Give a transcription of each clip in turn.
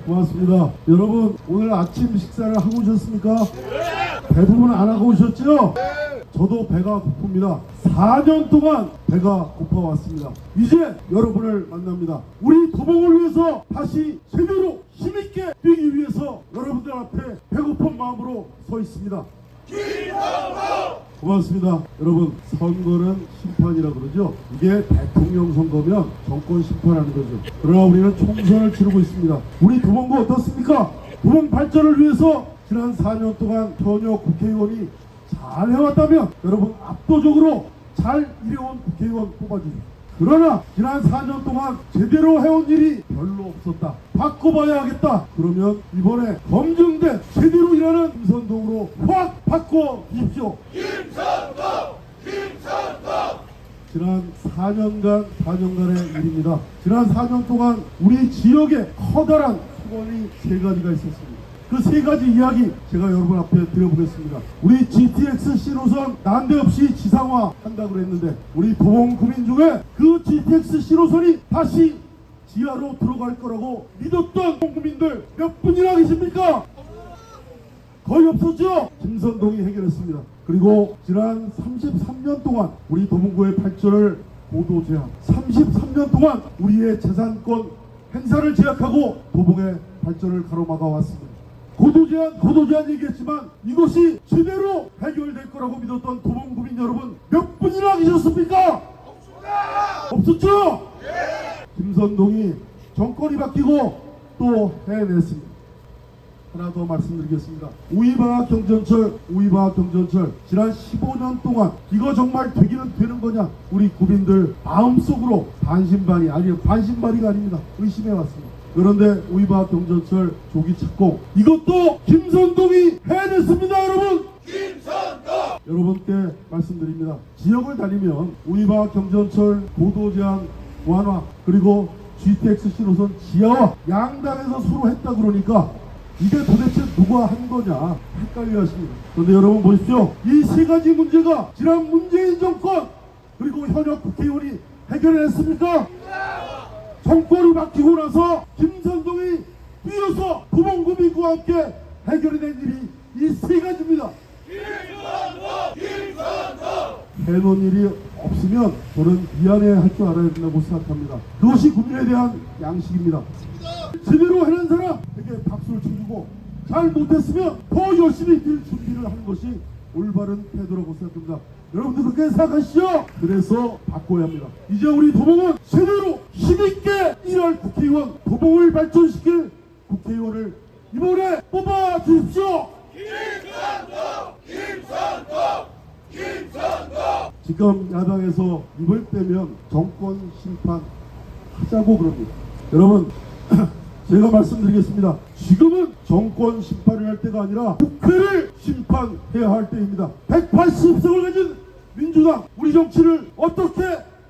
고맙습니다. 여러분 오늘 아침 식사를 하고 오셨습니까? 대부분 안 하고 오셨죠? 저도 배가 고픕니다. 4년 동안 배가 고파왔습니다. 이제 여러분을 만납니다. 우리 도봉을 위해서 다시 제대로 힘있게 뛰기 위해서 여러분들 앞에 배고픈 마음으로 서 있습니다. 고맙습니다. 여러분, 선거는 심판이라 그러죠. 이게 대통령 선거면 정권 심판하는 거죠. 그러나 우리는 총선을 치르고 있습니다. 우리 도봉구 어떻습니까? 도봉 발전을 위해서 지난 4년 동안 현역 국회의원이 잘 해왔다면 여러분 압도적으로 잘 일해온 국회의원 뽑아주세요. 그러나 지난 4년 동안 제대로 해온 일이 별로 없었다. 바꿔봐야 하겠다. 그러면 이번에 검증된 제대로 일하는 김선동으로 확 바꿔주십시오. 김선동! 지난 4년간의 일입니다. 지난 4년 동안 우리 지역에 커다란 소원이 3가지가 있었습니다. 그 3가지 이야기 제가 여러분 앞에 드려보겠습니다. 우리 GTX 신호선 난데없이 지상화 한다고 했는데 우리 도봉 구민 중에 그 GTX 신호선이 다시 지하로 들어갈 거라고 믿었던 구민들 몇 분이나 계십니까? 거의 없었죠? 김선동이 해결했습니다. 그리고 지난 33년 동안 우리 도봉구의 발전을 고도 제한, 33년 동안 우리의 재산권 행사를 제약하고 도봉의 발전을 가로막아 왔습니다. 고도 제한 얘기했지만 이것이 제대로 해결될 거라고 믿었던 도봉 구민 여러분 몇 분이나 계셨습니까? 없었죠? 김선동이 정권이 바뀌고 또 해냈습니다. 하나 더 말씀드리겠습니다. 우이방학 경전철 지난 15년 동안 이거 정말 되기는 되는 거냐 우리 구민들 마음속으로 반신반의가 아닙니다. 의심해왔습니다. 그런데 우이방학 경전철 조기 착공 이것도 김선동이 해냈습니다. 여러분 여러분께 말씀드립니다. 지역을 다니면 우이방학 경전철 고도 제한 완화 그리고 GTX 신호선 지하화 양당에서 서로 했다 그러니까 이게 도대체 누가 한 거냐 헷갈려 하십니다. 그런데 여러분 보십시오. 이 3가지 문제가 지난 문재인 정권 그리고 현역 국회의원이 해결했습니까? 정권이 바뀌고 나서 김선동이 뛰어서 도봉구민과 함께 해결해낸 일이 이 3가지입니다. 해놓은 일이 없으면 저는 미안해할 줄 알아야 된다고 생각합니다. 그것이 국민에 대한 양식입니다. 제대로 해낸 사람에게 박수를 쳐주고 잘 못했으면 더 열심히 뛸 준비를 하는 것이 올바른 태도라고 생각합니다. 여러분들 그렇게 생각하시죠? 그래서 바꿔야 합니다. 이제 우리 도봉은 제대로 힘있게 일할 국회의원, 도봉을 발전시킬 국회의원을 이번에 뽑아 주십시오. 김선동! 지금 야당에서 입을 떼면 정권 심판하자고 그럽니다. 여러분 제가 말씀드리겠습니다. 지금은 정권 심판을 할 때가 아니라 국회를 심판해야 할 때입니다. 180석을 가진 민주당 우리 정치를 어떻게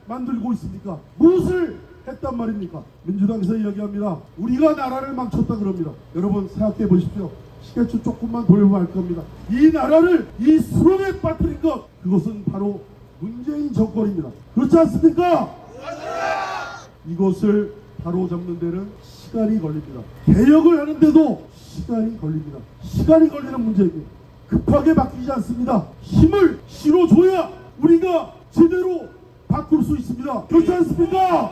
만들고 있습니까? 무엇을 했단 말입니까? 민주당에서 이야기합니다. 우리가 나라를 망쳤다 그럽니다. 여러분 생각해 보십시오. 시계추 조금만 돌려보면 알 겁니다. 이 나라를 이 수렁에 빠뜨린 것 그것은 바로 문재인 정권입니다. 그렇지 않습니까? 이것을 바로잡는 데는 시간이 걸립니다. 개혁을 하는데도 시간이 걸립니다. 시간이 걸리는 문제입니다. 급하게 바뀌지 않습니다. 힘을 실어줘야 우리가 제대로 바꿀 수 있습니다. 그렇지 않습니까?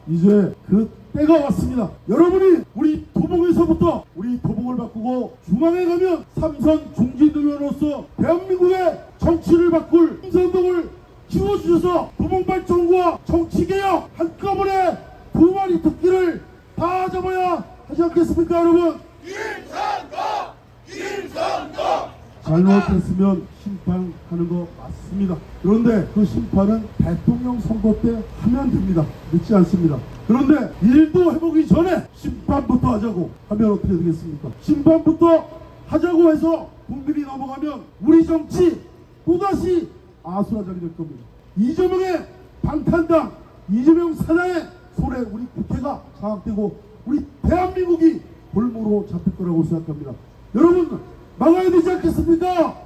이제 그 때가 왔습니다. 여러분이 우리 도봉에서부터 우리 도봉을 바꾸고 중앙에 가면 삼선 중진의원으로서 대한민국의 정치를 바꿀 김선동을 키워주셔서 도봉발전과 정치개혁 한꺼번에 2마리 토끼를 다 잡아야 하지 않겠습니까 여러분? 김선동! 잘못했으면 심판하는 거 맞습니다. 그런데 그 심판은 대통령 선거 때 하면 됩니다. 늦지 않습니다. 그런데 일도 해보기 전에 심판부터 하자고 하면 어떻게 되겠습니까? 심판부터 하자고 해서 국민이 넘어가면 우리 정치 또다시 아수라장이 될 겁니다. 이재명의 방탄당, 이재명 사장의 손에 우리 국회가 장악되고 우리 대한민국이 골모로 잡힐 거라고 생각합니다. 여러분 막아야 되지 않겠습니까?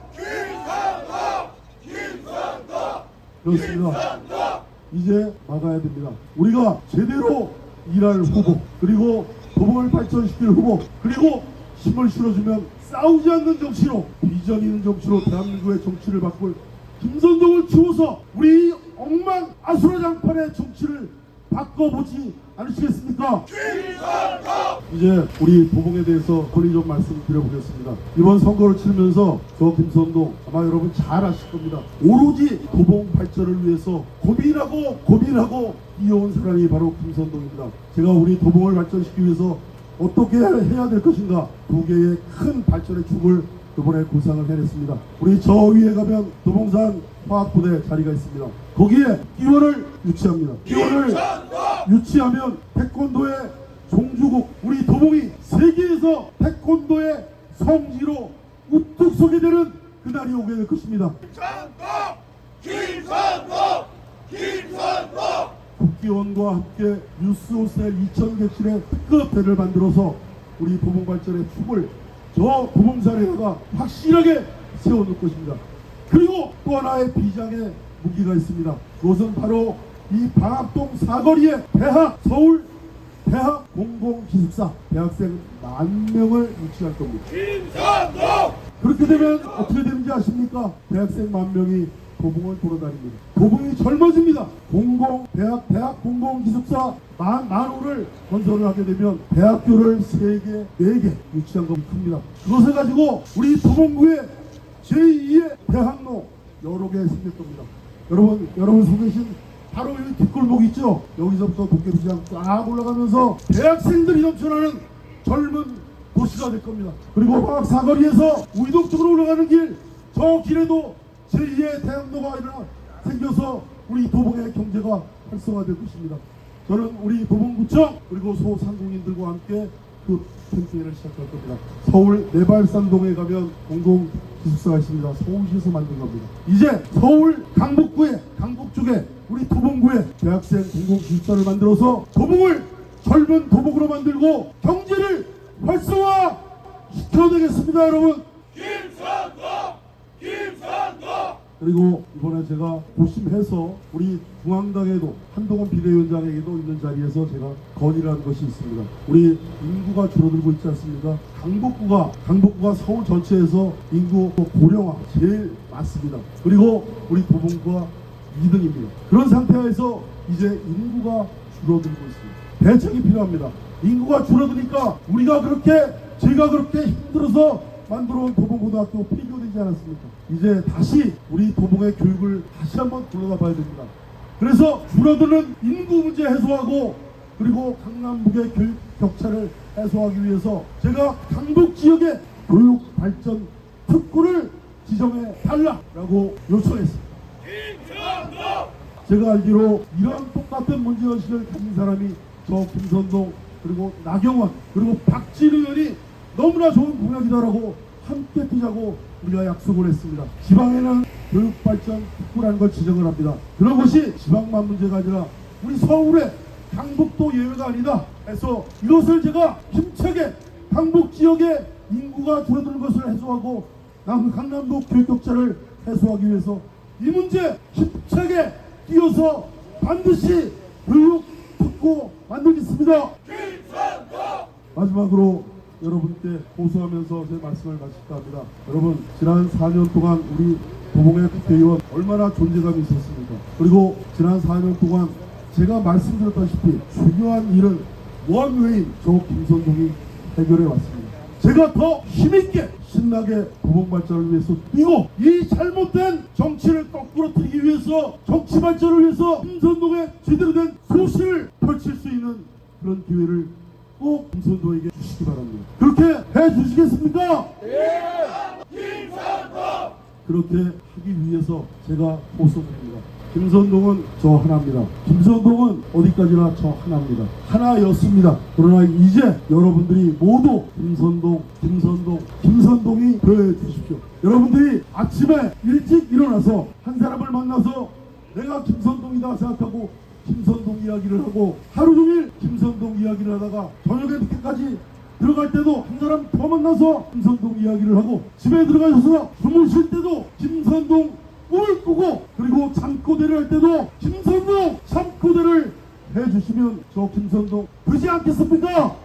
김선동! 그렇습니다. 이제 막아야 됩니다. 우리가 제대로 일할 후보 그리고 도봉을 발전시킬 후보, 그리고 힘을 실어주면 싸우지 않는 정치로, 비전 있는 정치로 대한민국의 정치를 바꿀 김선동을 키워서 우리 엉망 아수라장판의 정치를 바꿔보지 않으시겠습니까? 이제 우리 도봉에 대해서 권리 좀 말씀드려보겠습니다. 이번 선거를 치르면서 저 김선동 아마 여러분 잘 아실 겁니다. 오로지 도봉 발전을 위해서 고민하고 이어온 사람이 바로 김선동입니다. 제가 우리 도봉을 발전시키기 위해서 어떻게 해야 될 것인가, 두 개의 큰 발전의 축을 이번에 구상을 해냈습니다. 우리 저 위에 가면 도봉산 화학부대 자리가 있습니다. 거기에 기원을 유치합니다. 기원을 유치하면 태권도의 종주국, 우리 도봉이 세계에서 태권도의 성지로 우뚝 서게 되는 그날이 오게 될 것입니다. 국기원과 함께 뉴스호셀 2000객실의 특급대를 만들어서 우리 도봉 발전의 축을 저 도봉산에다가 확실하게 세워놓을 것입니다. 그리고 또 하나의 비장의 무기가 있습니다. 그것은 바로 이 방학동 사거리에 서울 대학 공공기숙사 대학생 10,000명을 유치할 겁니다. 그렇게 되면 어떻게 되는지 아십니까? 대학생 10,000명이 도봉을 돌아다닙니다. 도봉이 젊어집니다. 대학 공공기숙사 만호를 건설을 하게 되면 대학교를 3개, 4개 유치한 것이 큽니다. 그것을 가지고 우리 도봉구에 제2의 대학로 여러 개 생길 겁니다. 여러분 서 계신 바로 여기 뒷골목 있죠? 여기서부터 도깨비시장 쫙 올라가면서 대학생들이 넘쳐나는 젊은 도시가 될 겁니다. 그리고 방학 사거리에서 우이동 쪽으로 올라가는 길, 저 길에도 제2의 대학로가 생겨서 우리 도봉의 경제가 활성화될 것입니다. 저는 우리 도봉구청 그리고 소상공인들과 함께 그 캠페인을 시작할 겁니다. 서울 내발산동에 가면 공공기숙사가 있습니다. 서울시에서 만든 겁니다. 이제 서울 강북 쪽에 우리 도봉구에 대학생 공공기숙사를 만들어서 도봉을 젊은 도봉으로 만들고 경제를 활성화 시켜내겠습니다, 여러분. 그리고 이번에 제가 고심해서 우리 중앙당에도 한동훈 비대위원장에게도 있는 자리에서 제가 건의를 한 것이 있습니다. 우리 인구가 줄어들고 있지 않습니까? 강북구가 서울 전체에서 인구 고령화 제일 많습니다. 그리고 우리 도봉구가 2등입니다. 그런 상태에서 이제 인구가 줄어들고 있습니다. 대책이 필요합니다. 인구가 줄어드니까 제가 그렇게 힘들어서 만들어온 도봉고등학교 폐교되지 않았습니까? 이제 다시 우리 도봉의 교육을 다시 한번 돌아가 봐야 됩니다. 그래서 줄어드는 인구 문제 해소하고 그리고 강남북의 교육 격차를 해소하기 위해서 제가 강북 지역의 교육 발전 특구를 지정해 달라라고 요청했습니다. 제가 알기로 이런 똑같은 문제의식을 가진 사람이 저 김선동 그리고 나경원 그리고 박진 의원이 너무나 좋은 공약이다라고 함께 뛰자고 우리가 약속을 했습니다. 지방에는 교육발전 특구라는 걸 지정을 합니다. 그런 것이 지방만 문제가 아니라 우리 서울의 강북도 예외가 아니다 해서 이것을 제가 힘차게 강북 지역의 인구가 줄어드는 것을 해소하고 강남북 교육 격차를 해소하기 위해서 이 문제 힘차게 뛰어서 반드시 교육 특구 만들겠습니다. 마지막으로 여러분께 호소하면서 제 말씀을 마칠까 합니다. 여러분, 지난 4년 동안 우리 도봉의 국회의원 얼마나 존재감이 있었습니까? 그리고 지난 4년 동안 제가 말씀드렸다시피 중요한 일은 원외인 저 김선동이 해결해 왔습니다. 제가 더 힘있게 신나게 도봉 발전을 위해서 뛰고 이 잘못된 정치를 거꾸로 틀기 위해서 정치 발전을 위해서 김선동의 제대로 된 소신을 펼칠 수 있는 그런 기회를 꼭 김선동에게 주시기 바랍니다. 그렇게 해 주시겠습니까? 예! 김선동! 그렇게 하기 위해서 제가 호소드립니다. 김선동은 저 하나입니다. 김선동은 어디까지나 저 하나입니다. 하나였습니다. 그러나 이제 여러분들이 모두 김선동이 되어 주십시오. 여러분들이 아침에 일찍 일어나서 한 사람을 만나서 내가 김선동이다 생각하고 김선동 이야기를 하고 하루 종일 김선동 이야기를 하다가 저녁에 늦게까지 들어갈 때도 한 사람 더 만나서 김선동 이야기를 하고 집에 들어가셔서 주무실 때도 김선동 꿈을 꾸고 그리고 잠꼬대를 할 때도 김선동 잠꼬대를 해주시면 저 김선동 되지 않겠습니까?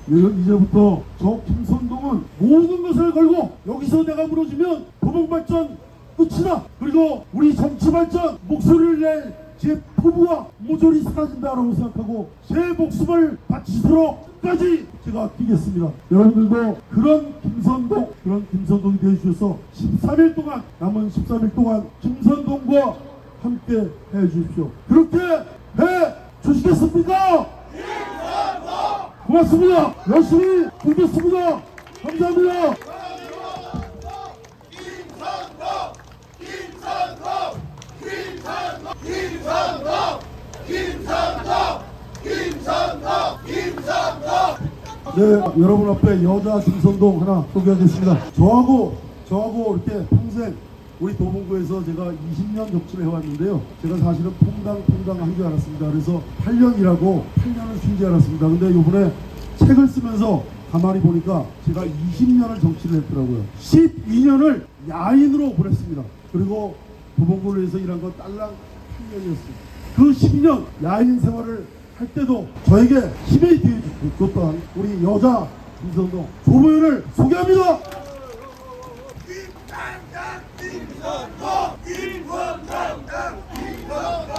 이제부터 저 김선동은 모든 것을 걸고 여기서 내가 무너지면 도봉발전 끝이다. 그리고 우리 정치발전 목소리를 낼 제 포부가 모조리 사라진다라고 생각하고 제 목숨을 바치도록 끝까지 제가 뛰겠습니다. 여러분들도 그런 김선동이 되어주셔서 13일 동안 남은 13일 동안 김선동과 함께 해주십시오. 그렇게 해주시겠습니까? 고맙습니다. 열심히 뛰겠습니다. 감사합니다. 네, 여러분 앞에 여자 김선동 하나 소개하겠습니다. 저하고 이렇게 평생 우리 도봉구에서 제가 20년 정치를 해왔는데요. 제가 사실은 퐁당 한 줄 알았습니다. 그래서 8년 일하고 8년을 쉰 줄 알았습니다. 근데 이번에 책을 쓰면서 가만히 보니까 제가 20년을 정치를 했더라고요. 12년을 야인으로 보냈습니다. 그리고 도봉구를 위해서 일한 건 딸랑 8년이었습니다. 그 10년 야인 생활을 할 때도 저에게 힘이 되어줬던 우리 여자 김선동 조보연을 소개합니다.